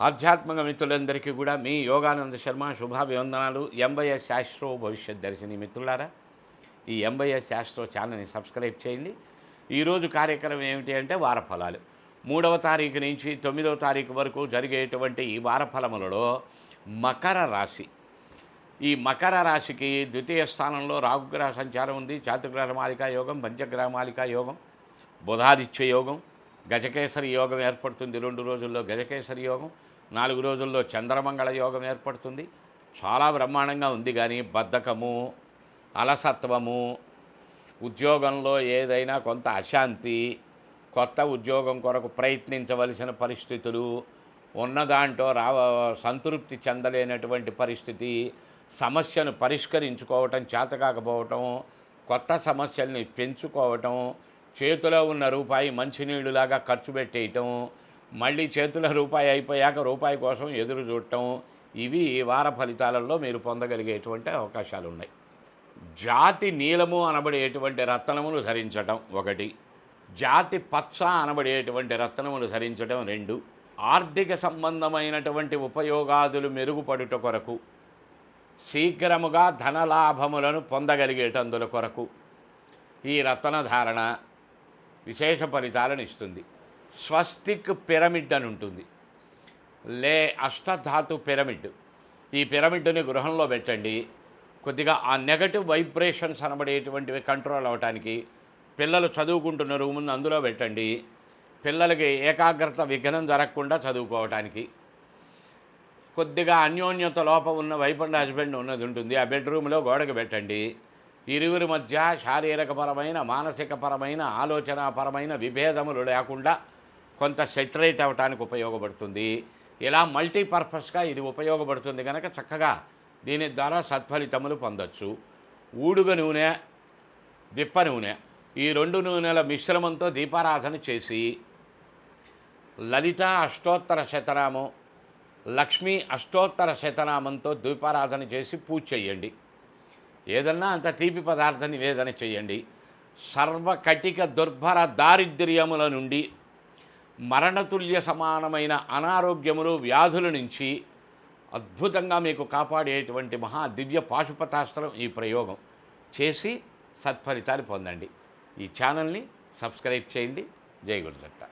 ఆధ్యాత్మిక మిత్రులందరికీ కూడా మీ యోగానంద శర్మ శుభాభివందనాలు. ఎంవైఎస్ శాస్త్రో భవిష్యత్ దర్శిని మిత్రులారా, ఈ ఎంవైఎస్ శాస్త్రో ఛానల్ని సబ్స్క్రైబ్ చేయండి. ఈరోజు కార్యక్రమం ఏమిటి అంటే వారఫలాలు. 3వ తారీఖు నుంచి 9వ తారీఖు వరకు జరిగేటువంటి ఈ వారఫలములలో మకర రాశి, ఈ మకర రాశికి ద్వితీయ స్థానంలో రాహుగ్రహ సంచారం ఉంది. చాతుగ్రహ మాలికా యోగం, పంచగ్రహ మాలికా యోగం, బుధాదిత్య యోగం, గజకేసరి యోగం ఏర్పడుతుంది. 2 రోజుల్లో గజకేసరి యోగం, 4 రోజుల్లో చంద్రమంగళ యోగం ఏర్పడుతుంది. చాలా బ్రహ్మాండంగా ఉంది. కానీ బద్ధకము, అలసత్వము, ఉద్యోగంలో ఏదైనా కొంత అశాంతి, కొత్త ఉద్యోగం కొరకు ప్రయత్నించవలసిన పరిస్థితులు, ఉన్నదాంట్లో సంతృప్తి చెందలేనటువంటి పరిస్థితి, సమస్యను పరిష్కరించుకోవటం చేతకాకపోవటం, కొత్త సమస్యల్ని పెంచుకోవటం, చేతిలో ఉన్న రూపాయి మంచినీళ్ళులాగా ఖర్చు పెట్టేయటం, మళ్ళీ చేతిలో రూపాయి అయిపోయాక రూపాయి కోసం ఎదురు చూడటం, ఇవి వార ఫలితాలలో మీరు పొందగలిగేటువంటి అవకాశాలు ఉన్నాయి. జాతి నీలము అనబడేటువంటి రత్నములు ధరించటం 1, జాతి పచ్చ అనబడేటువంటి రత్నములు ధరించటం 2, ఆర్థిక సంబంధమైనటువంటి ఉపయోగాదులు మెరుగుపడుట కొరకు, శీఘ్రముగా ధనలాభములను పొందగలిగేటందుల కొరకు ఈ రత్నధారణ విశేష ఫలితాలను ఇస్తుంది. స్వస్తిక్ పిరమిడ్ అని ఉంటుంది, అష్టధాతు పిరమిడ్. ఈ పిరమిడ్ని గృహంలో పెట్టండి. కొద్దిగా ఆ నెగటివ్ వైబ్రేషన్స్ అనబడేటువంటివి కంట్రోల్ అవ్వటానికి, పిల్లలు చదువుకుంటున్న రూమును అందులో పెట్టండి. పిల్లలకి ఏకాగ్రత విఘ్నం జరగకుండా చదువుకోవటానికి, కొద్దిగా అన్యోన్యత లోపం ఉన్న వైఫ్ అండ్ హస్బెండ్ ఉన్నది ఉంటుంది, ఆ బెడ్రూమ్లో గోడకు పెట్టండి. ఇరువురి మధ్య శారీరకపరమైన, మానసికపరమైన, ఆలోచనాపరమైన విభేదములు లేకుండా కొంత సెటరేట్ అవ్వటానికి ఉపయోగపడుతుంది. ఇలా మల్టీపర్పస్గా ఇది ఉపయోగపడుతుంది కనుక చక్కగా దీని ద్వారా సత్ఫలితములు పొందొచ్చు. ఊడుగ నూనె, విప్ప నూనె, ఈ 2 నూనెల మిశ్రమంతో దీపారాధన చేసి లలిత అష్టోత్తర శతనామం, లక్ష్మీ అష్టోత్తర శతనామంతో దీపారాధన చేసి పూజ చేయండి. ఏదన్నా అంత తీపి పదార్థ నివేదన చేయండి. సర్వకటిక దుర్భర దారిద్ర్యముల నుండి, మరణతుల్య సమానమైన అనారోగ్యములు, వ్యాధుల నుంచి అద్భుతంగా మీకు కాపాడేటువంటి మహా దివ్య పాశుపతాస్త్రం ఈ ప్రయోగం చేసి సత్ఫలితాలు పొందండి. ఈ ఛానల్ని సబ్స్క్రైబ్ చేయండి. జై గురుదత్త.